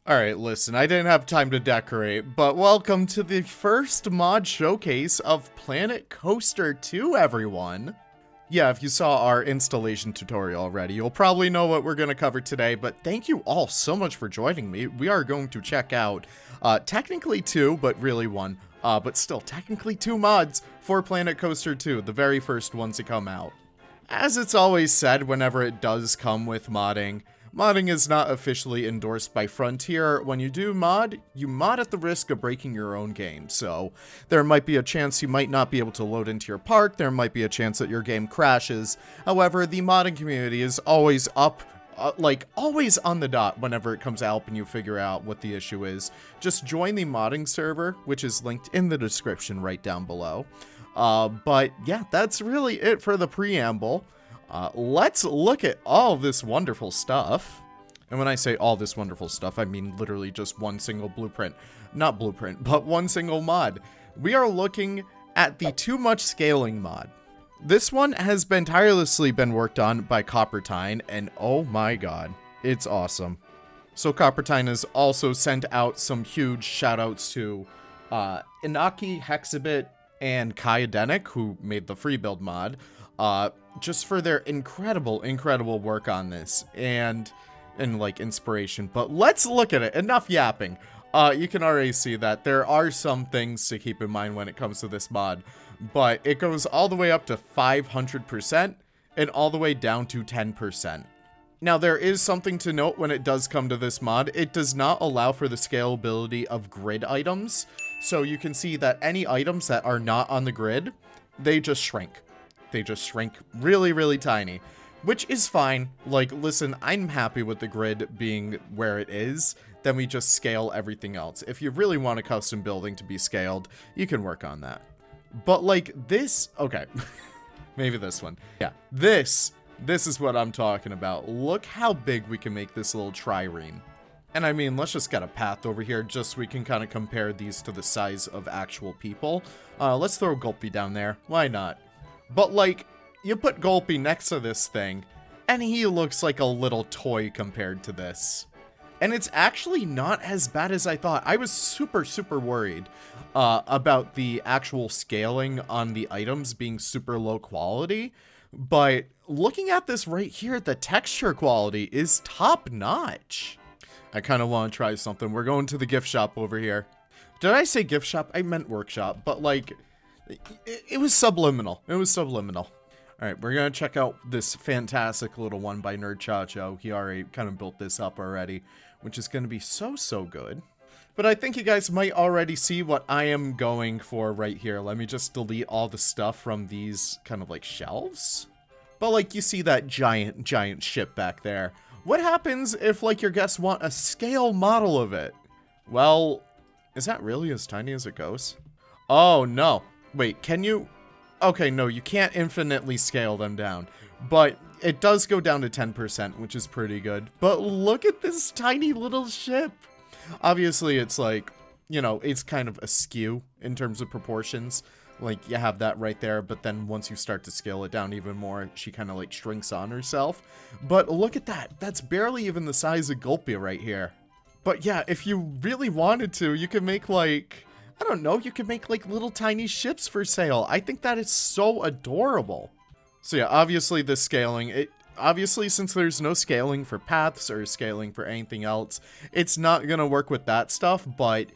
Alright, listen, I didn't have time to decorate, but welcome to the first mod showcase of Planet Coaster 2, everyone! Yeah, if you saw our installation tutorial already, you'll probably know what we're going to cover today, but thank you all so much for joining me. We are going to check out, technically two, but really one, but still technically two mods for Planet Coaster 2, the very first ones to come out. As it's always said whenever it does come with modding, modding is not officially endorsed by Frontier. When you do mod, you mod at the risk of breaking your own game. So there might be a chance you might not be able to load into your park. There might be a chance that your game crashes. However, the modding community is always always on the dot whenever it comes to helping you figure out what the issue is. Just join the modding server, which is linked in the description right down below. But yeah, that's really it for the preamble. Let's look at all this wonderful stuff. And when I say all this wonderful stuff, I mean literally just one single blueprint. Not blueprint, but one single mod. We are looking at the TooMuchScaling mod. This one has been tirelessly worked on by Coppertine, and oh my god, it's awesome. So Coppertine has also sent out some huge shoutouts to Inaki, Hexabit, and Kaidenic, who made the free build mod, just for their incredible work on this and like inspiration. But let's look at it. Enough yapping. You can already see that there are some things to keep in mind when it comes to this mod, but it goes all the way up to 500% and all the way down to 10%. Now, there is something to note when it does come to this mod. It does not allow for the scalability of grid items. So you can see that any items that are not on the grid, they just shrink. They just shrink really tiny, which is fine. Like, listen, I'm happy with the grid being where it is. Then we just scale everything else. If you really want a custom building to be scaled, you can work on that. But like this, okay, maybe this one. Yeah, this is what I'm talking about. Look how big we can make this little trireme. And I mean, let's just get a path over here just so we can kind of compare these to the size of actual people. Let's throw Gulpy down there. Why not? But like, you put Gulpy next to this thing, and he looks like a little toy compared to this. And it's actually not as bad as I thought. I was super worried about the actual scaling on the items being super low quality. But looking at this right here, the texture quality is top notch. I kind of want to try something. We're going to the gift shop over here. Did I say gift shop? I meant workshop, but like, it was subliminal. It was subliminal. All right, we're going to check out this fantastic little one by Nerd Chacho. He already kind of built this up already, which is going to be so good. But I think you guys might already see what I am going for right here. Let me just delete all the stuff from these kind of like shelves. But like, you see that giant ship back there. What happens if, like, your guests want a scale model of it? Well, is that really as tiny as it goes? Oh, no. Wait, can you? Okay, no, you can't infinitely scale them down. But it does go down to 10%, which is pretty good. But look at this tiny little ship. Obviously, it's like, you know, it's kind of askew in terms of proportions. Like, you have that right there, but then once you start to scale it down even more, she kind of, like, shrinks on herself. But look at that. That's barely even the size of Gulpy right here. But yeah, if you really wanted to, you could make, like, I don't know, you could make, like, little tiny ships for sale. I think that is so adorable. So yeah, obviously the scaling, obviously, since there's no scaling for paths or scaling for anything else, it's not gonna work with that stuff, but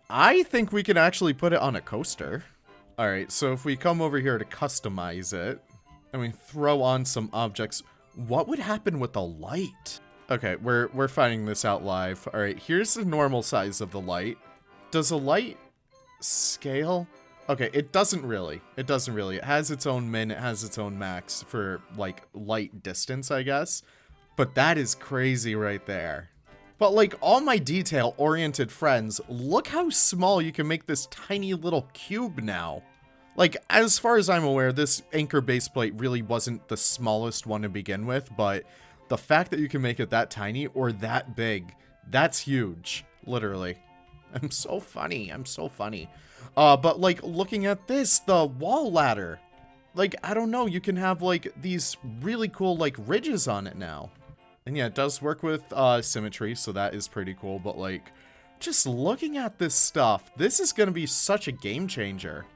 I think we can actually put it on a coaster. Alright, so if we come over here to customize it, and we throw on some objects, what would happen with the light? Okay, we're finding this out live. Alright, here's the normal size of the light. Does a light scale? Okay, it doesn't really. It doesn't really. It has its own min, it has its own max for, like, light distance, I guess. But that is crazy right there. But like all my detail-oriented friends, look how small you can make this tiny little cube now. Like, as far as I'm aware, this anchor base plate really wasn't the smallest one to begin with, but the fact that you can make it that tiny or that big, that's huge, literally. I'm so funny. But like, looking at this, the wall ladder, like, I don't know, you can have like these really cool like ridges on it now. And yeah, it does work with symmetry, so that is pretty cool. But like, just looking at this stuff, this is going to be such a game changer.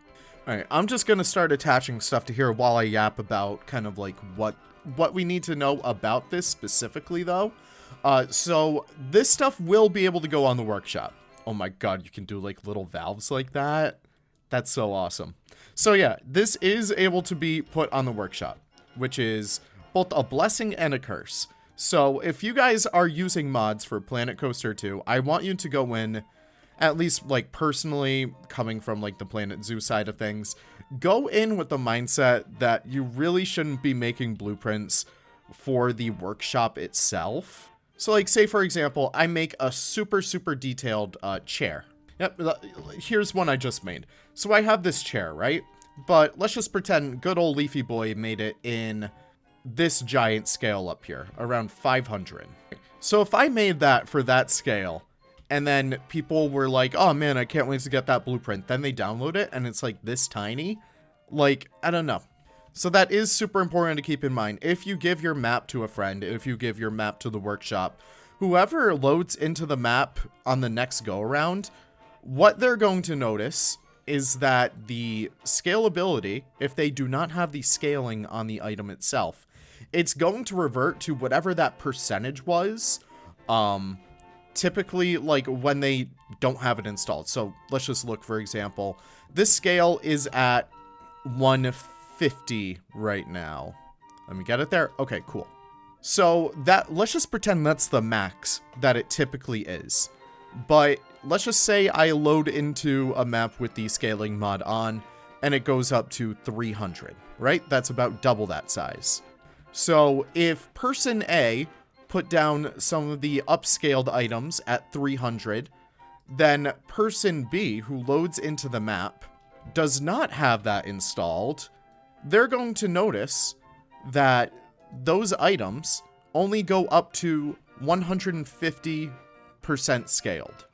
All right, I'm just going to start attaching stuff to here while I yap about kind of like what we need to know about this specifically, though. So this stuff will be able to go on the workshop. Oh my god, you can do like little valves like that. That's so awesome. So yeah, this is able to be put on the workshop, which is both a blessing and a curse. So if you guys are using mods for Planet Coaster 2, I want you to go in, at least like personally, coming from like the Planet Zoo side of things, go in with the mindset that you really shouldn't be making blueprints for the workshop itself. So like, say for example, I make a super detailed chair. Yep, here's one I just made. So I have this chair, right? But let's just pretend good old Leafy Boy made it in this giant scale up here, around 500. So if I made that for that scale, and then people were like, oh man, I can't wait to get that blueprint, then they download it, and it's like this tiny, like, I don't know. So that is super important to keep in mind. If you give your map to a friend, if you give your map to the workshop, whoever loads into the map on the next go around, what they're going to notice is that the scalability, if they do not have the scaling on the item itself, it's going to revert to whatever that percentage was, typically like when they don't have it installed. So let's just look, for example, this scale is at 150 right now. Let me get it there. Okay, cool. So that, let's just pretend that's the max that it typically is. But let's just say I load into a map with the scaling mod on, and it goes up to 300, right? That's about double that size. So if person A put down some of the upscaled items at 300, then person B, who loads into the map, does not have that installed, they're going to notice that those items only go up to 150% scaled.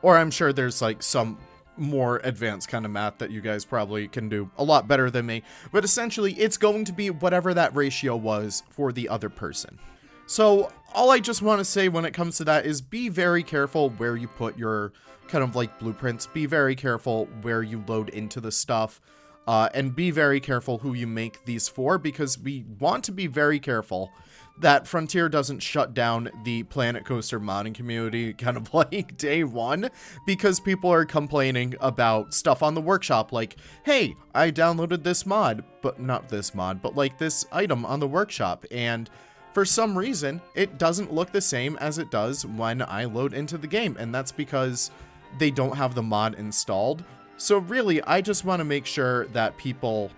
Or I'm sure there's like some more advanced kind of math that you guys probably can do a lot better than me, but essentially it's going to be whatever that ratio was for the other person. So all I just want to say when it comes to that is be very careful where you put your kind of like blueprints, be very careful where you load into the stuff, and be very careful who you make these for, because we want to be very careful that Frontier doesn't shut down the Planet Coaster modding community kind of like day one, because people are complaining about stuff on the workshop like, hey, I downloaded this mod, but not this mod, but like this item on the workshop, and for some reason, it doesn't look the same as it does when I load into the game, and that's because they don't have the mod installed. So really, I just want to make sure that people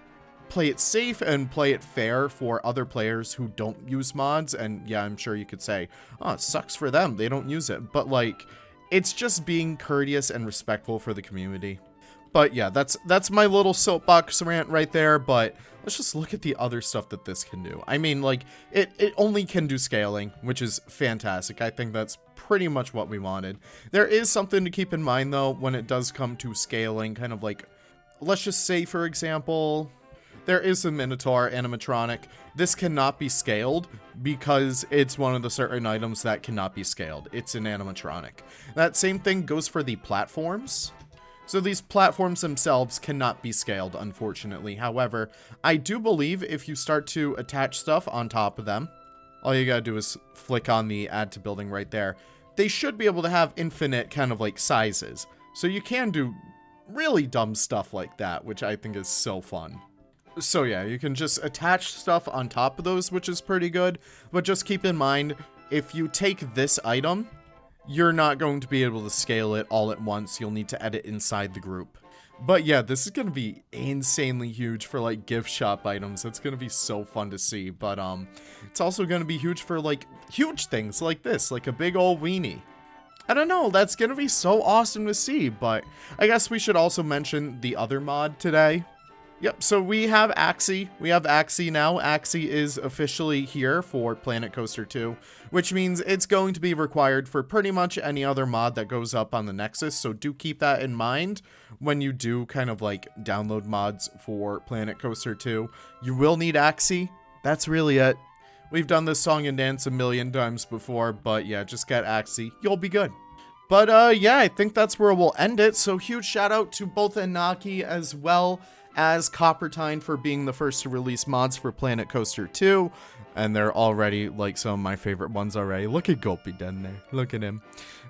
play it safe and play it fair for other players who don't use mods. And yeah, I'm sure you could say, oh, it sucks for them, they don't use it. But like, it's just being courteous and respectful for the community. But yeah, that's my little soapbox rant right there. But let's just look at the other stuff that this can do. I mean, like, it only can do scaling, which is fantastic. I think that's pretty much what we wanted. There is something to keep in mind, though, when it does come to scaling, kind of like, let's just say, for example, there is a Minotaur animatronic. This cannot be scaled because it's one of the certain items that cannot be scaled. It's an animatronic. That same thing goes for the platforms. So these platforms themselves cannot be scaled, unfortunately. However, I do believe if you start to attach stuff on top of them, all you gotta do is flick on the add to building right there. They should be able to have infinite kind of like sizes. So you can do really dumb stuff like that, which I think is so fun. So yeah, you can just attach stuff on top of those, which is pretty good. But just keep in mind, if you take this item, you're not going to be able to scale it all at once. You'll need to edit inside the group. But yeah, this is going to be insanely huge for like gift shop items. It's going to be so fun to see. But it's also going to be huge for like huge things like this, like a big old weenie. I don't know, that's going to be so awesome to see. But I guess we should also mention the other mod today. Yep, so we have ACSE. We have ACSE now. ACSE is officially here for Planet Coaster 2, which means it's going to be required for pretty much any other mod that goes up on the Nexus. So do keep that in mind when you do kind of like download mods for Planet Coaster 2. You will need ACSE. That's really it. We've done this song and dance a million times before, but yeah, just get ACSE. You'll be good. But yeah, I think that's where we'll end it. So huge shout out to both Inaki as well as Coppertine for being the first to release mods for Planet Coaster 2. And they're already like some of my favorite ones already. Look at Gulpy down there. Look at him.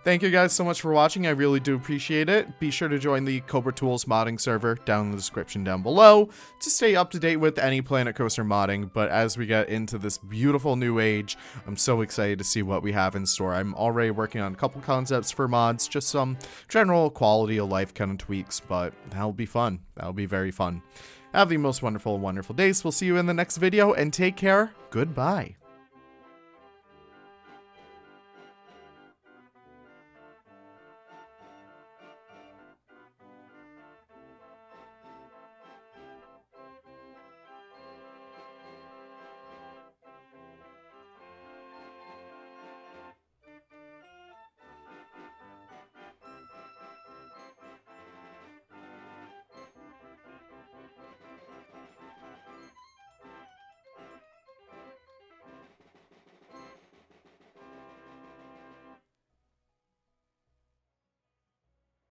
Thank you guys so much for watching. I really do appreciate it. Be sure to join the Cobra Tools modding server down in the description down below to stay up to date with any Planet Coaster modding. But as we get into this beautiful new age, I'm so excited to see what we have in store. I'm already working on a couple concepts for mods, just some general quality of life kind of tweaks, but that'll be fun. That'll be very fun. Have the most wonderful, wonderful days. We'll see you in the next video, and take care. Goodbye.